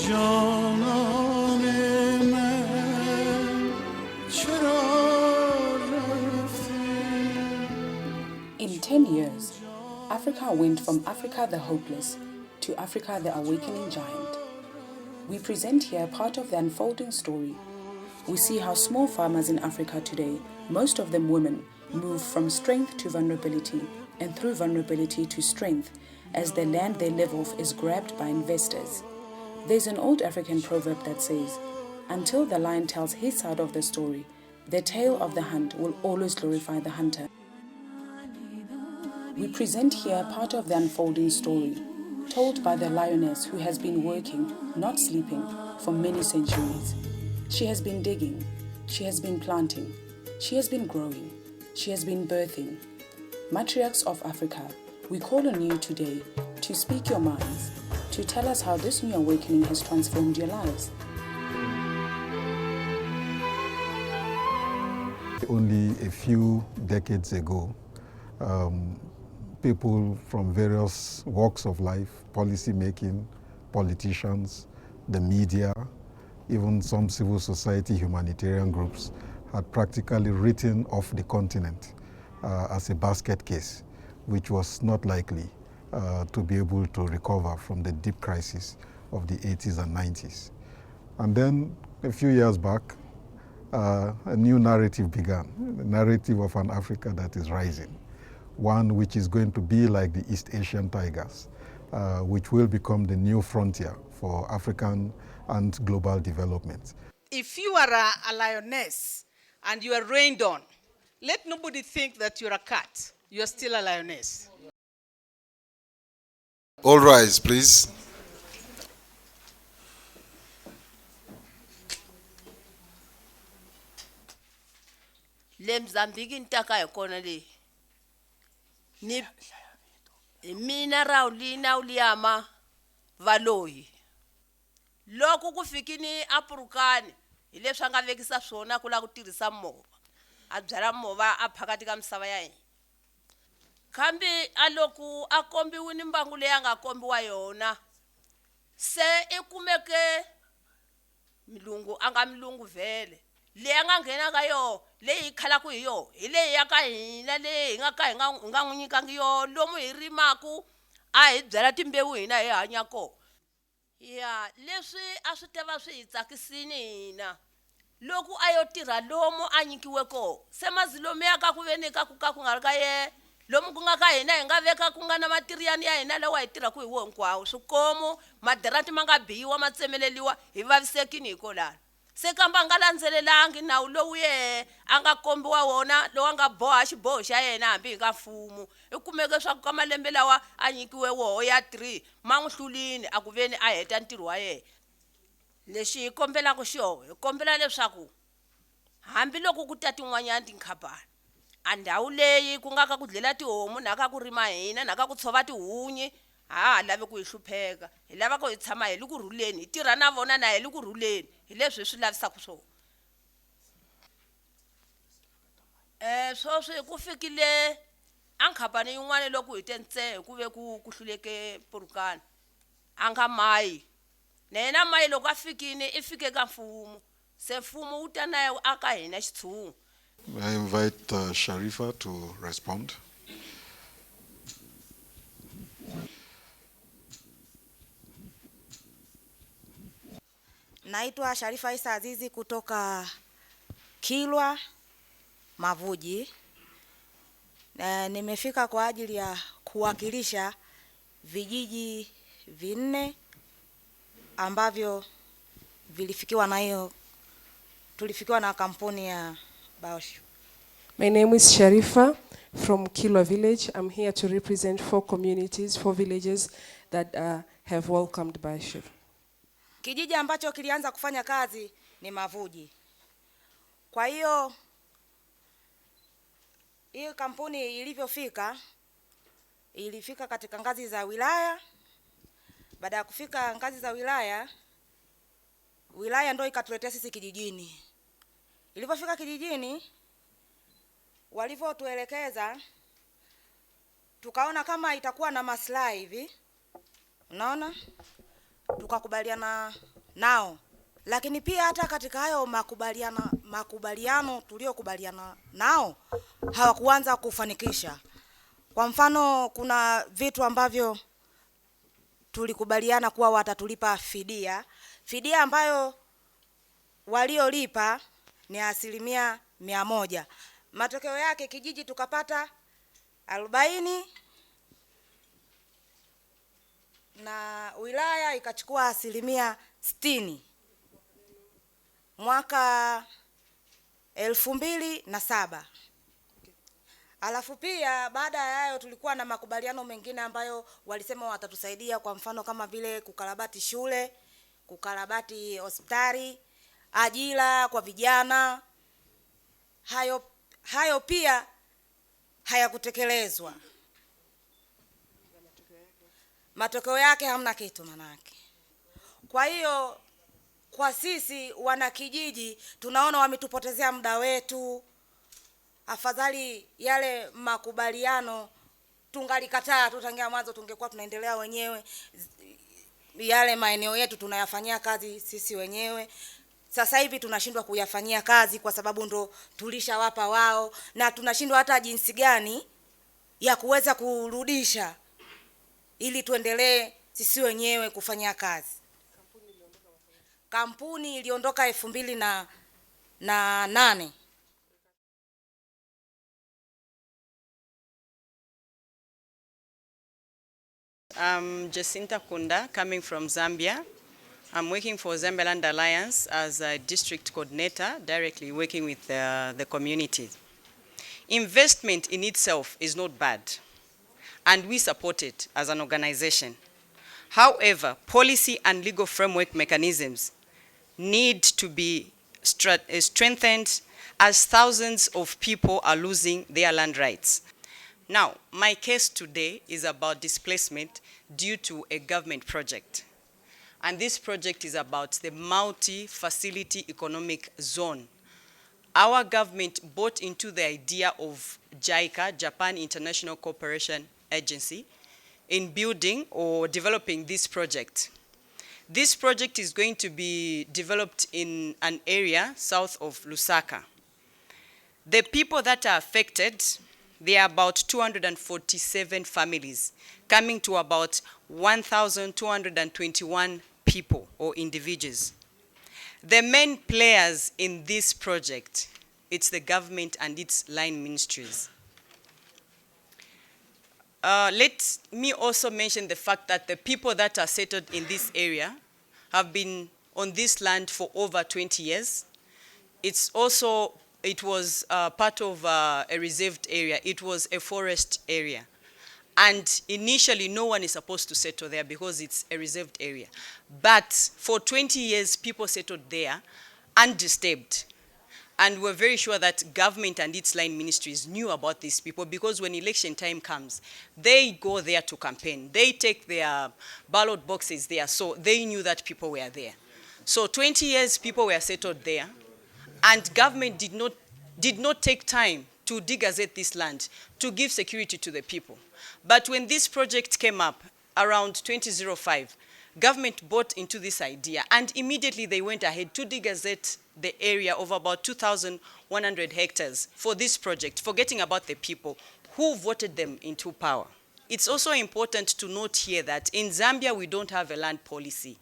In 10 years, Africa went from Africa the hopeless to Africa the awakening giant. We present here part of the unfolding story. We see how small farmers in Africa today, most of them women, move from strength to vulnerability and through vulnerability to strength as the land they live off is grabbed by investors. There's an old African proverb that says, until the lion tells his side of the story, the tale of the hunt will always glorify the hunter. We present here part of the unfolding story, told by the lioness who has been working, not sleeping, for many centuries. She has been digging, she has been planting, she has been growing, she has been birthing. Matriarchs of Africa, we call on you today to speak your minds, to tell us how this new awakening has transformed your lives. Only a few decades ago, people from various walks of life, policy making, politicians, the media, even some civil society humanitarian groups had practically written off the continent as a basket case, which was not likely to be able to recover from the deep crisis of the 80s and 90s. And then a few years back, a new narrative began, the narrative of an Africa that is rising, one which is going to be like the East Asian tigers, which will become the new frontier for African and global development. If you are a lioness and you are rained on, let nobody think that you're a cat. You're still a lioness. All rise, please. Le Mozambique ntaka yona le ni mina Raulina uliyama valoyi loko ku fikini apurukani hileswi nga vekisa swona kula ku tirhisa mova a byala mova a phakati ka misava ya hina kambe aloku a kombiwini mbangu leyi nga kombiwa yona se ikumeke milungu anga milungu vele leyi nga nghena ka yo leyi khala ku hi yo hi leyi ya ka hina leyi nga ka hi nga n'wi nyikangi yo lomu hi rimaku a hi byala timbewu hina hi hanya ko ya leswi a swi tava swi hi tsakisini hina loku a yo tirha lomu a nyikiwe ko se mazilomu ya ka ku veni ka ku nga ri ka ye lomu ku nga ka hina hi nga veka ku nga na matiriyani ya hina lawa hi tirhaku hi wo hinkwawo swikomu maderati ma nga biyiwa ma tsemeleliwa hi vavisekini hi kolani se kamba nga landzelelangi nawu lowu ye a nga kombiwa wona lowu a nga boha xiboho xa yena hambi hi nga mfumo i kumeke swa ku ka malembe lawa a nyikiwe woho ya 3 ma n'wi hlulini a ku veni a heta ntirho wa yena lexi hi kombelaka xona hi kombela leswaku hambi loko ku ta tin'wanyana tinkhampani a ndhawu leyi ku nga ka ku dlela tihomu na ka ku rima hina na ka ku tshova tihunyi ha lavi ku hi hlupheka hi lava ku hi tshama hi ku rhuleni hi tirha na vona na hi ku rhuleni hi leswi swi lavisaka swona sweswi ku fikile a nkhampani yin'wana loko hi tentse ku ve ku hluleke purukani a nga mayi na yena mayi loko a fikini i fike ka mfumo se mfumo wu ta na aka hina xitshungu. I invite Sharifa to respond. Naitwa Sharifa Isa Azizi kutoka Kilwa Mavuji. Nimefika kwa ajili ya kuwakilisha vijiji 4 ambavyo tulifikiwa na kampuni ya Baosh. My name is Sharifa from Kilwa village. I'm here to represent 4 communities, 4 villages that have welcomed Baosh. Kijiji ambacho kilianza kufanya kazi ni Mavuji. Kwa hiyo hii kampuni ilifika katika ngazi za wilaya. Baada ya kufika ngazi za wilaya ndio ikatuletea sisi kijijini. Ilipofika kijijini walivyotuelekeza tukaona kama itakuwa na maslahi hivi. Unaona? Tukakubaliana nao, lakini pia hata katika hayo makubaliano tuliokubaliana nao hawakuanza kufanikisha. Kwa mfano, kuna vitu ambavyo tulikubaliana kuwa watatulipa fidia ambayo waliolipa ni 100%. Matokeo yake kijiji tukapata 40 na wilaya ikachukua 60% mwaka 2007. Alafu pia baada ya hayo tulikuwa na makubaliano mengine ambayo walisema watatusaidia, kwa mfano kama vile kukarabati shule, kukarabati hospitali, ajira kwa vijana. Hayo pia hayakutekelezwa. Matokeo yake hamna kitu manake. Kwa hiyo kwa sisi wana kijiji tunaona wametupotezea muda wetu. Afadhali yale makubaliano tungalikataa tu tangia mwanzo, tungekuwa tunaendelea wenyewe. Yale maeneo yetu tunayafanyia kazi sisi wenyewe. Sasa hivi tunashindwa kuyafanyia kazi kwa sababu ndo tulishawapa wao, na tunashindwa hata jinsi gani ya kuweza kurudisha ili tuendelee sisi wenyewe kufanya kazi. Kampuni iliondoka 2008. I'm Jacinta Kunda, coming from Zambia. I'm working for Zambialand Alliance as a district coordinator, directly working with the community. Investment in itself is not bad, and we support it as an organization. However, policy and legal framework mechanisms need to be strengthened, as thousands of people are losing their land rights. Now, my case today is about displacement due to a government project. And this project is about the multi-facility economic zone. Our government bought into the idea of JICA, Japan International Cooperation Agency, in building or developing this project. This project is going to be developed in an area south of Lusaka. The people that are affected, there are about 247 families, coming to about 1,221 people or individuals. The main players in this project, it's the government and its line ministries. Let me also mention the fact that the people that are settled in this area have been on this land for over 20 years. It was part of a reserved area. It was a forest area. And initially, no one is supposed to settle there because it's a reserved area. But for 20 years, people settled there undisturbed. And we're very sure that government and its line ministries knew about these people, because when election time comes, they go there to campaign. They take their ballot boxes there, so they knew that people were there. So 20 years, people were settled there, and government did not take time to degazette this land, to give security to the people. But when this project came up around 2005, government bought into this idea, and immediately they went ahead to degazette the area of about 2,100 hectares for this project, forgetting about the people who voted them into power. It's also important to note here that in Zambia, we don't have a land policy.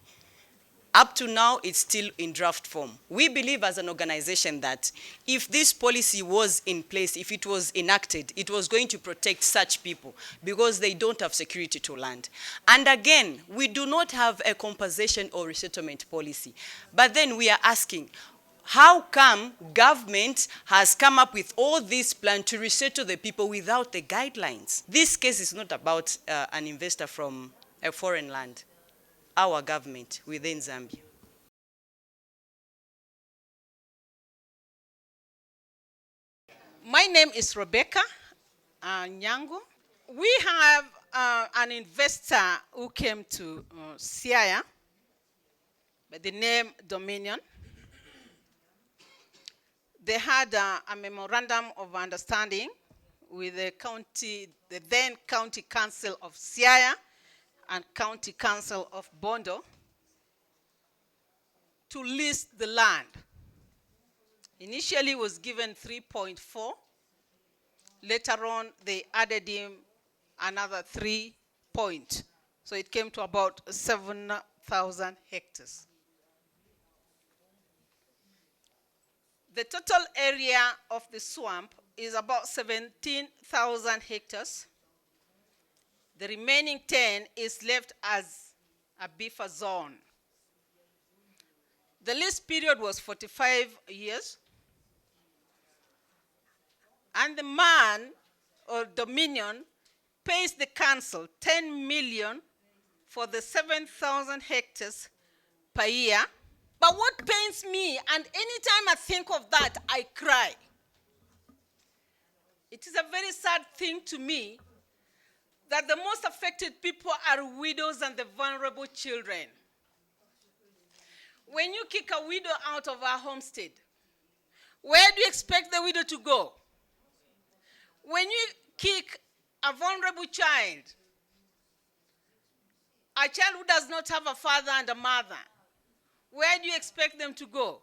Up to now, it's still in draft form. We believe as an organization that if this policy was in place, if it was enacted, it was going to protect such people because they don't have security to land. And again, we do not have a compensation or resettlement policy. But then we are asking, how come government has come up with all this plan to resettle the people without the guidelines? This case is not about an investor from a foreign land. Our government within Zambia. My name is Rebecca Nyango. We have an investor who came to Siaya by the name Dominion. They had a memorandum of understanding with the then County Council of Siaya and County Council of Bondo. to lease the land. Initially, he was given 3.4. Later on, they added him another 3 point. So it came to about 7,000 hectares. The total area of the swamp is about 17,000 hectares. The remaining 10 is left as a buffer zone. The lease period was 45 years. And the man or dominion pays the council 10 million for the 7,000 hectares per year. But what pains me, and anytime I think of that, I cry. It is a very sad thing to me that the most affected people are widows and the vulnerable children. When you kick a widow out of her homestead, where do you expect the widow to go? When you kick a vulnerable child, a child who does not have a father and a mother, where do you expect them to go?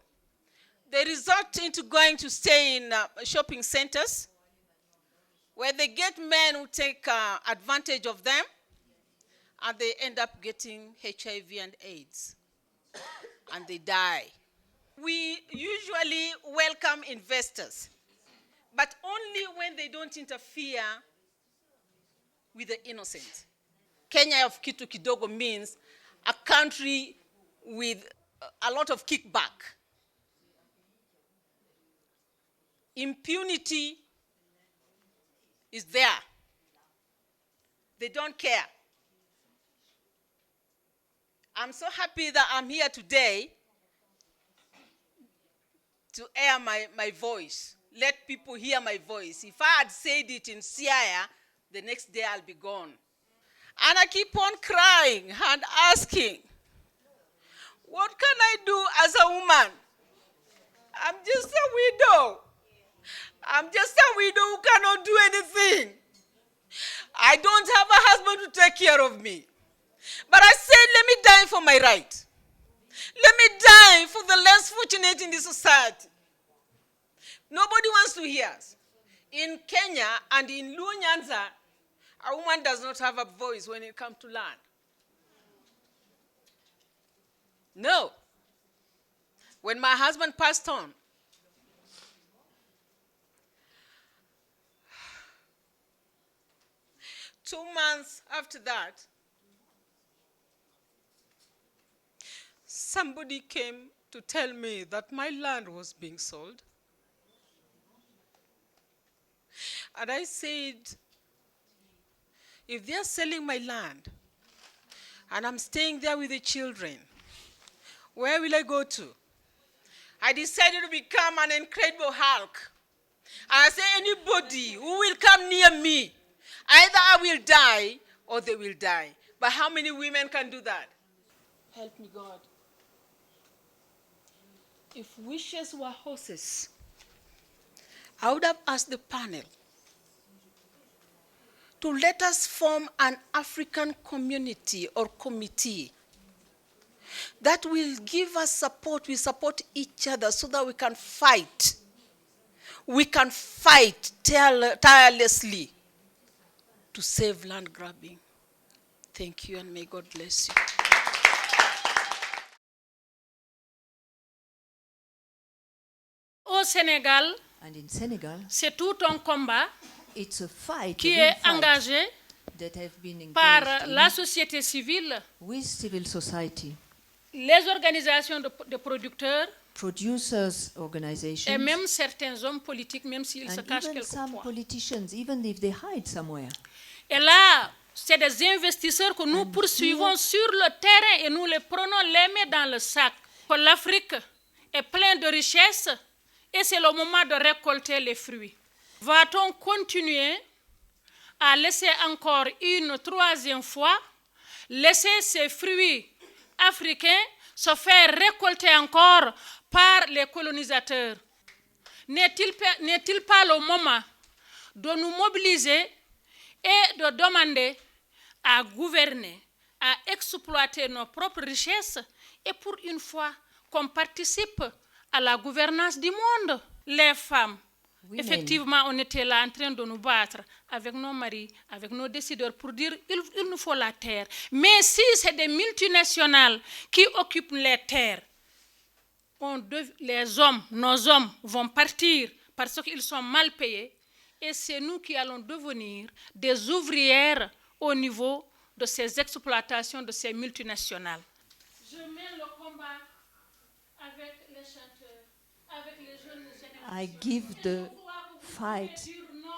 They resort into going to stay in shopping centers, where they get men who take advantage of them, and they end up getting HIV and AIDS, and they die. We usually welcome investors, but only when they don't interfere with the innocent. Kenya of kitu kidogo means a country with a lot of kickback. Impunity is there. They don't care. I'm so happy that I'm here today to air my voice. Let people hear my voice. If I had said it in Siaya, the next day I'll be gone. And I keep on crying and asking, what can I do as a woman? I'm just a widow. I'm just a widow who cannot do anything. I don't have a husband to take care of me. But I said, let me die for my right. Let me die for the less fortunate in this society. Nobody wants to hear us. In Kenya and in Luo Nyanza, a woman does not have a voice when it comes to land. No. When my husband passed on, two months after that, somebody came to tell me that my land was being sold. And I said, if they're selling my land and I'm staying there with the children, where will I go to? I decided to become an incredible Hulk. And I said, anybody who will come near me, either I will die or they will die. But how many women can do that? Help me, God. If wishes were horses, I would have asked the panel to let us form an African community or committee that will give us support. We support each other so that we can fight. We can fight tirelessly to save land grabbing. Thank you, and may God bless you. Au Sénégal, And in Senegal, c'est tout un combat it's a fight, qui a real est fight engagé that have been par engaged la société civile, with civil society, les organisations de producteurs producers organizations, et même certains hommes politiques, même s'ils se and cachent even some quelquefois. politicians, even if they hide somewhere. Et là, c'est des investisseurs que nous poursuivons sur le terrain et nous les prenons les mains dans le sac. Que l'Afrique est pleine de richesses et c'est le moment de récolter les fruits. Va-t-on continuer à laisser encore une troisième fois, laisser ces fruits africains se faire récolter encore par les colonisateurs? N'est-il pas le moment de nous mobiliser et de demander à gouverner, à exploiter nos propres richesses et pour une fois qu'on participe à la gouvernance du monde. Les femmes, Women. effectivement, on était là en train de nous battre avec nos maris, avec nos décideurs pour dire il nous faut la terre. Mais si c'est des multinationales qui occupent les terres, les hommes, nos hommes vont partir parce qu'ils sont mal payés et c'est nous qui allons devenir des ouvrières au niveau de ces exploitations de ces multinationales. Je mène le combat avec les chanteurs, avec les jeunes générations. I give the fight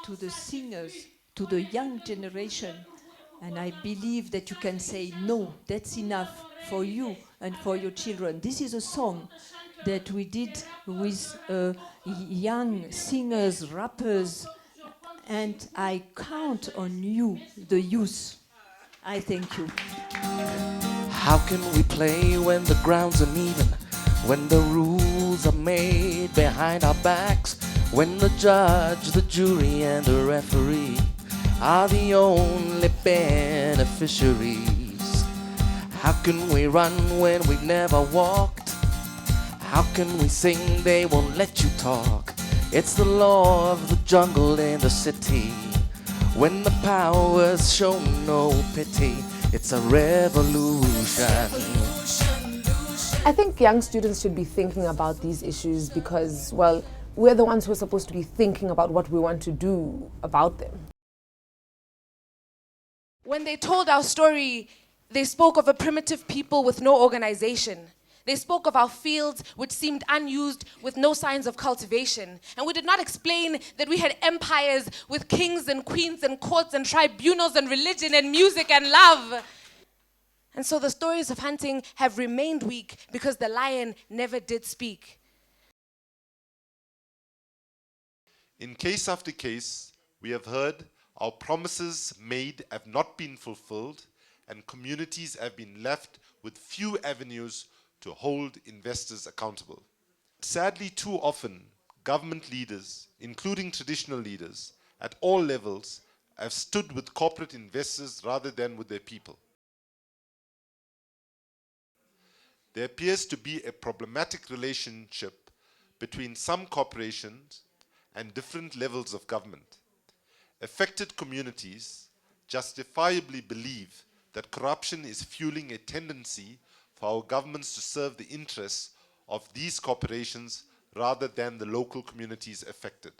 to the singers, to the young generation, and I believe that you can say, no, that's enough for you and for your children. This is a song that we did with young singers, rappers, and I count on you, the youth. I thank you. How can we play when the ground's uneven? When the rules are made behind our backs? When the judge, the jury, and the referee are the only beneficiaries? How can we run when we've never walked? How can we sing, they won't let you talk? It's the law of the jungle in the city. When the powers show no pity, it's a revolution. I think young students should be thinking about these issues because, well, we're the ones who are supposed to be thinking about what we want to do about them. When they told our story, they spoke of a primitive people with no organization. They spoke of our fields which seemed unused with no signs of cultivation. And we did not explain that we had empires with kings and queens and courts and tribunals and religion and music and love. And so the stories of hunting have remained weak because the lion never did speak. In case after case, we have heard our promises made have not been fulfilled and communities have been left with few avenues to hold investors accountable. Sadly, too often, government leaders, including traditional leaders, at all levels, have stood with corporate investors rather than with their people. There appears to be a problematic relationship between some corporations and different levels of government. Affected communities justifiably believe that corruption is fueling a tendency for our governments to serve the interests of these corporations rather than the local communities affected.